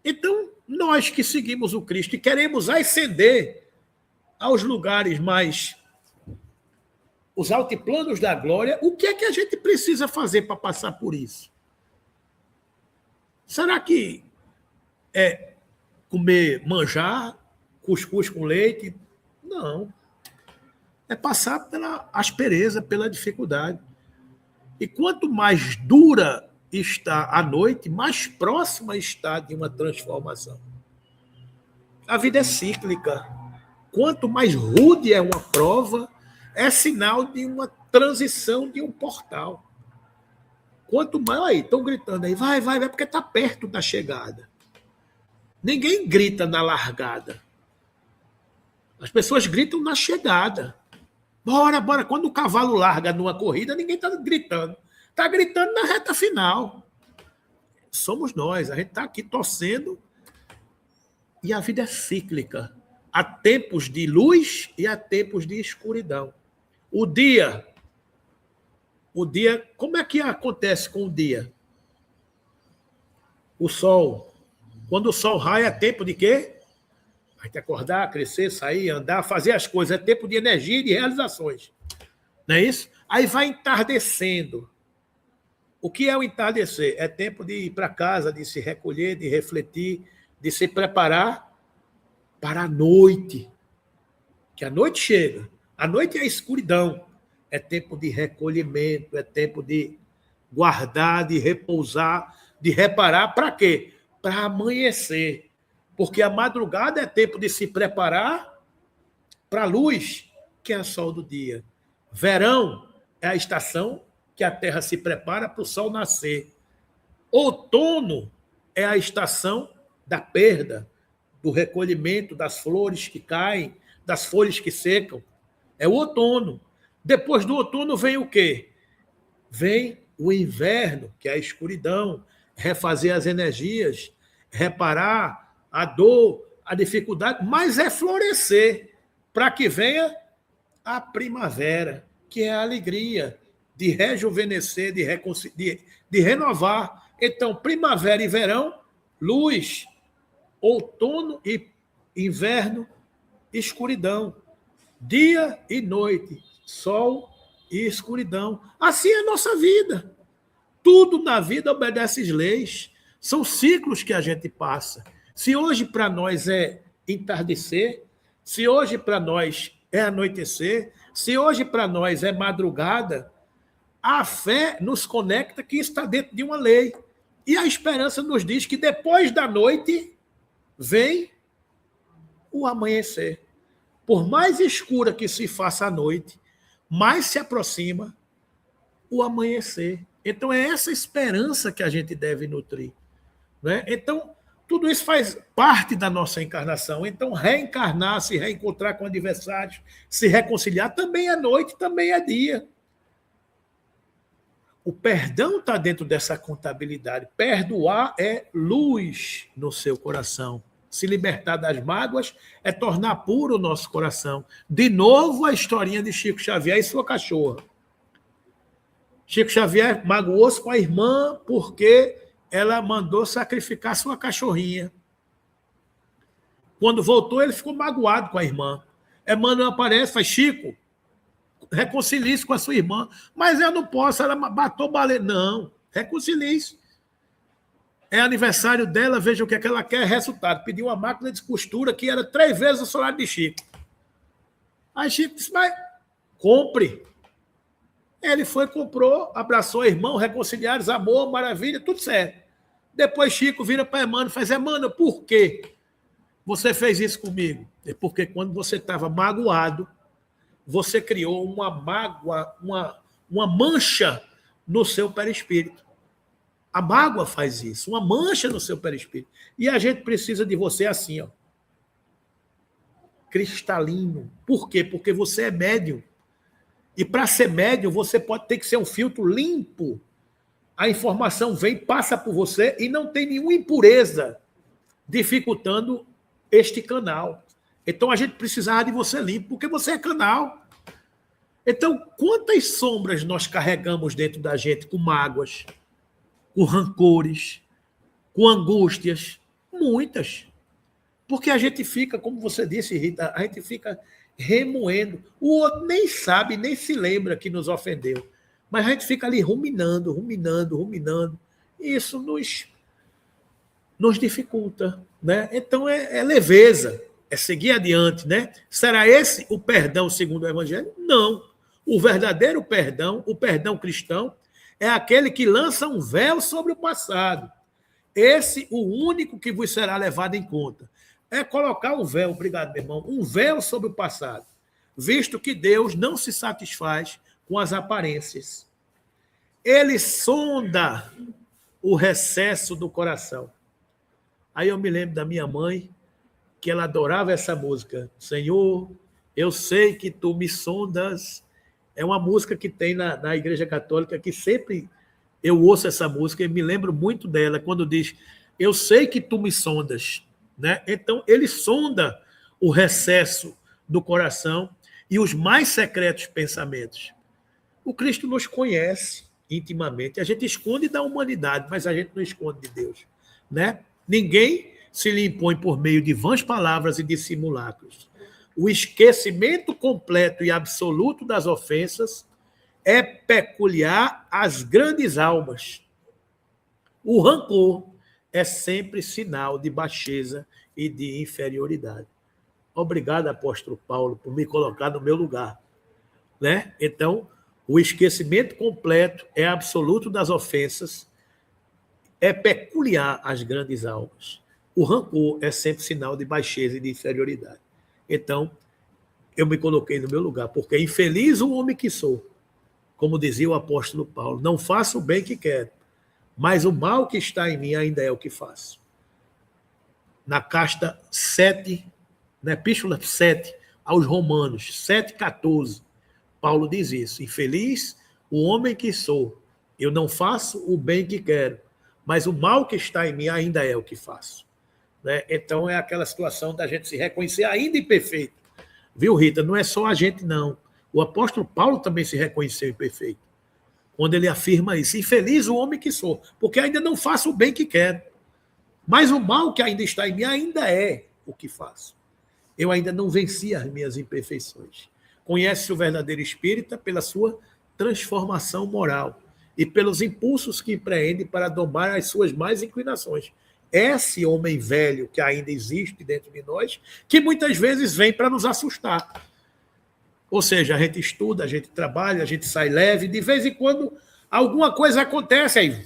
Então, nós que seguimos o Cristo e queremos ascender aos lugares mais, os altiplanos da glória, o que é que a gente precisa fazer para passar por isso? Será que é comer manjar, cuscuz com leite? Não. É passar pela aspereza, pela dificuldade. E quanto mais dura está a noite, mais próxima está de uma transformação. A vida é cíclica. Quanto mais rude é uma prova, é sinal de uma transição de um portal. Quanto mais... Aí, estão gritando aí, vai, porque está perto da chegada. Ninguém grita na largada. As pessoas gritam na chegada. Bora. Quando o cavalo larga numa corrida, ninguém está gritando. Está gritando na reta final. Somos nós, a gente está aqui torcendo. E a vida é cíclica. Há tempos de luz e há tempos de escuridão. O dia, como é que acontece com o dia? O sol. Quando o sol raia, é tempo de quê? A gente acordar, crescer, sair, andar, fazer as coisas. É tempo de energia e de realizações. Não é isso? Aí vai entardecendo. O que é o entardecer? É tempo de ir para casa, de se recolher, de refletir, de se preparar para a noite. Que a noite chega. A noite é a escuridão. É tempo de recolhimento, é tempo de guardar, de repousar, de reparar. Para quê? Para amanhecer. Porque a madrugada é tempo de se preparar para a luz, que é o sol do dia. Verão é a estação que a terra se prepara para o sol nascer. Outono é a estação da perda, do recolhimento das flores que caem, das folhas que secam. É o outono. Depois do outono vem o quê? Vem o inverno, que é a escuridão, refazer as energias, reparar a dor, a dificuldade, mas é florescer para que venha a primavera, que é a alegria de rejuvenescer, de renovar. Então, primavera e verão, luz, outono e inverno, escuridão. Dia e noite, sol e escuridão. Assim é a nossa vida. Tudo na vida obedece às leis. São ciclos que a gente passa. Se hoje para nós é entardecer, se hoje para nós é anoitecer, se hoje para nós é madrugada, a fé nos conecta que está dentro de uma lei. E a esperança nos diz que depois da noite vem o amanhecer. Por mais escura que se faça a noite, mais se aproxima o amanhecer. Então, é essa esperança que a gente deve nutrir. Né? Então, tudo isso faz parte da nossa encarnação. Então, reencarnar, se reencontrar com adversários, se reconciliar, também é noite, também é dia. O perdão está dentro dessa contabilidade. Perdoar é luz no seu coração. Se libertar das mágoas é tornar puro o nosso coração. De novo, a historinha de Chico Xavier e sua cachorra. Chico Xavier magoou-se com a irmã porque ela mandou sacrificar sua cachorrinha. Quando voltou, ele ficou magoado com a irmã. Emmanuel aparece, faz: Chico, reconcilie-se com a sua irmã. Mas eu não posso, ela matou baleia. Não, reconcilie-se. É aniversário dela, veja o que é que ela quer, resultado. Pediu uma máquina de costura que era 3 vezes o salário de Chico. Aí Chico disse: mas compre. Ele foi, comprou, abraçou o irmão, reconciliaram, amor, maravilha, tudo certo. Depois Chico vira para Emmanuel e faz: Emmanuel, por quê você fez isso comigo? É porque quando você estava magoado, você criou uma mágoa, uma mancha no seu perispírito. A mágoa faz isso, uma mancha no seu perispírito. E a gente precisa de você assim, ó, cristalino. Por quê? Porque você é médium. E para ser médium, você pode ter que ser um filtro limpo. A informação vem, passa por você e não tem nenhuma impureza dificultando este canal. Então a gente precisava de você limpo, porque você é canal. Então, quantas sombras nós carregamos dentro da gente com mágoas, com rancores, com angústias? Muitas. Porque a gente fica, como você disse, Rita, a gente fica remoendo. O outro nem sabe, nem se lembra que nos ofendeu. Mas a gente fica ali ruminando. E isso nos dificulta. Né? Então é leveza, é seguir adiante. Né? Será esse o perdão segundo o Evangelho? Não. O verdadeiro perdão, o perdão cristão, é aquele que lança um véu sobre o passado. Esse, o único que vos será levado em conta. É colocar um véu, obrigado, meu irmão, um véu sobre o passado, visto que Deus não se satisfaz com as aparências. Ele sonda o recesso do coração. Aí eu me lembro da minha mãe, que ela adorava essa música. Senhor, eu sei que tu me sondas. É uma música que tem na Igreja Católica, que sempre eu ouço essa música e me lembro muito dela, quando diz: eu sei que tu me sondas. Né? Então, ele sonda o recesso do coração e os mais secretos pensamentos. O Cristo nos conhece intimamente. A gente esconde da humanidade, mas a gente não esconde de Deus. Né? Ninguém se lhe impõe por meio de vãs palavras e de simulacros. O esquecimento completo e absoluto das ofensas é peculiar às grandes almas. O rancor é sempre sinal de baixeza e de inferioridade. Obrigado, apóstolo Paulo, por me colocar no meu lugar. Né? Então, o esquecimento completo é absoluto das ofensas, é peculiar às grandes almas. O rancor é sempre sinal de baixeza e de inferioridade. Então, eu me coloquei no meu lugar, porque infeliz o homem que sou, como dizia o apóstolo Paulo: não faço o bem que quero, mas o mal que está em mim ainda é o que faço. Na carta 7, na epístola 7 aos Romanos, 7,14, Paulo diz isso: infeliz o homem que sou, eu não faço o bem que quero, mas o mal que está em mim ainda é o que faço. Né? Então é aquela situação da gente se reconhecer ainda imperfeito. Viu, Rita? Não é só a gente, não. O apóstolo Paulo também se reconheceu imperfeito, quando ele afirma isso: infeliz o homem que sou, porque ainda não faço o bem que quero, mas o mal que ainda está em mim ainda é o que faço. Eu ainda não venci as minhas imperfeições. Conhece o verdadeiro espírita pela sua transformação moral e pelos impulsos que empreende para domar as suas más inclinações. Esse homem velho que ainda existe dentro de nós, que muitas vezes vem para nos assustar. Ou seja, a gente estuda, a gente trabalha, a gente sai leve, de vez em quando alguma coisa acontece, aí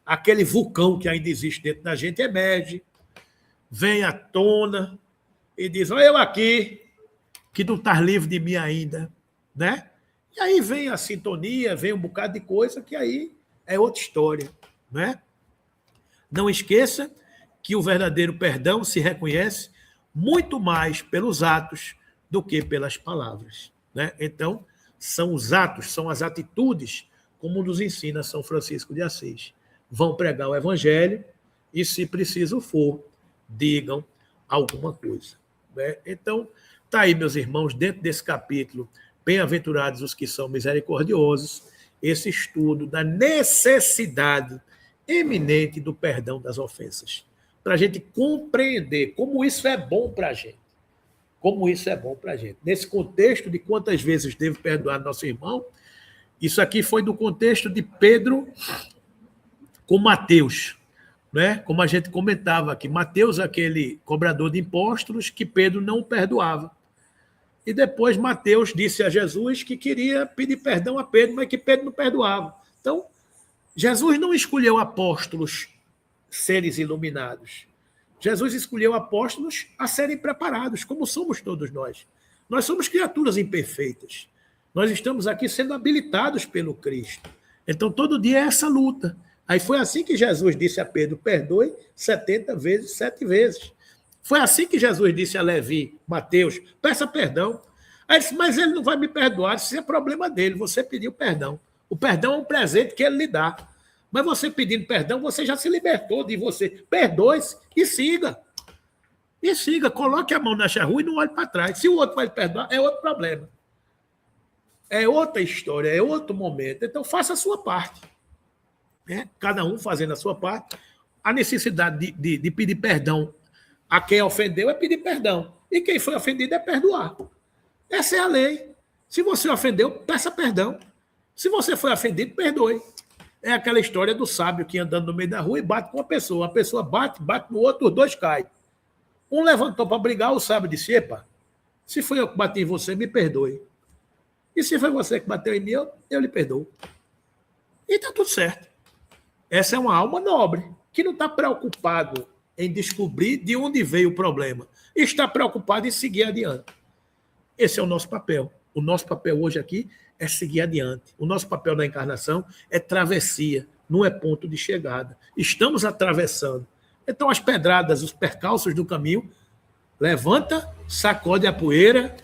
aquele vulcão que ainda existe dentro da gente emerge, vem à tona e diz: olha eu aqui, que não estás livre de mim ainda. né? E aí vem a sintonia, vem um bocado de coisa que aí é outra história, né? Não esqueça que o verdadeiro perdão se reconhece muito mais pelos atos do que pelas palavras, né? Então, são os atos, são as atitudes, como nos ensina São Francisco de Assis. Vão pregar o evangelho e, se preciso for, digam alguma coisa, né? Então, está aí, meus irmãos, dentro desse capítulo, bem-aventurados os que são misericordiosos, esse estudo da necessidade eminente do perdão das ofensas, para a gente compreender como isso é bom para a gente. Como isso é bom para a gente. Nesse contexto de quantas vezes devo perdoar nosso irmão, isso aqui foi do contexto de Pedro com Mateus, né? Como a gente comentava aqui, Mateus, aquele cobrador de impostos que Pedro não perdoava. E depois Mateus disse a Jesus que queria pedir perdão a Pedro, mas que Pedro não perdoava. Então, Jesus não escolheu apóstolos seres iluminados. Jesus escolheu apóstolos a serem preparados, como somos todos nós. Nós somos criaturas imperfeitas. Nós estamos aqui sendo habilitados pelo Cristo. Então, todo dia é essa luta. Aí foi assim que Jesus disse a Pedro, perdoe 70 vezes, 7 vezes. Foi assim que Jesus disse a Levi, Mateus, peça perdão. Aí ele disse, mas ele não vai me perdoar, isso é problema dele, você pediu perdão. O perdão é um presente que ele lhe dá. Mas você pedindo perdão, você já se libertou de você. Perdoe-se e siga. E siga, coloque a mão na charrua e não olhe para trás. Se o outro vai lhe perdoar, é outro problema. É outra história, é outro momento. Então, faça a sua parte. Né? Cada um fazendo a sua parte. A necessidade de pedir perdão a quem ofendeu é pedir perdão. E quem foi ofendido é perdoar. Essa é a lei. Se você ofendeu, peça perdão. Se você foi ofendido, perdoe. É aquela história do sábio que andando no meio da rua e bate com uma pessoa. A pessoa bate no outro, os dois caem. Um levantou para brigar, o sábio disse, epa, se foi eu que bati em você, me perdoe. E se foi você que bateu em mim, eu lhe perdoo. E está tudo certo. Essa é uma alma nobre, que não está preocupado em descobrir de onde veio o problema. Está preocupado em seguir adiante. Esse é o nosso papel. O nosso papel hoje aqui é seguir adiante. O nosso papel na encarnação é travessia, não é ponto de chegada. Estamos atravessando. Então, as pedradas, os percalços do caminho, levanta, sacode a poeira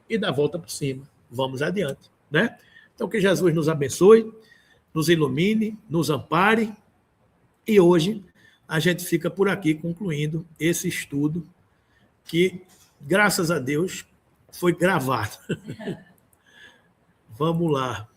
e dá a volta por cima. Vamos adiante, né? Então, que Jesus nos abençoe, nos ilumine, nos ampare. E hoje a gente fica por aqui concluindo esse estudo que, graças a Deus, foi gravado. Vamos lá.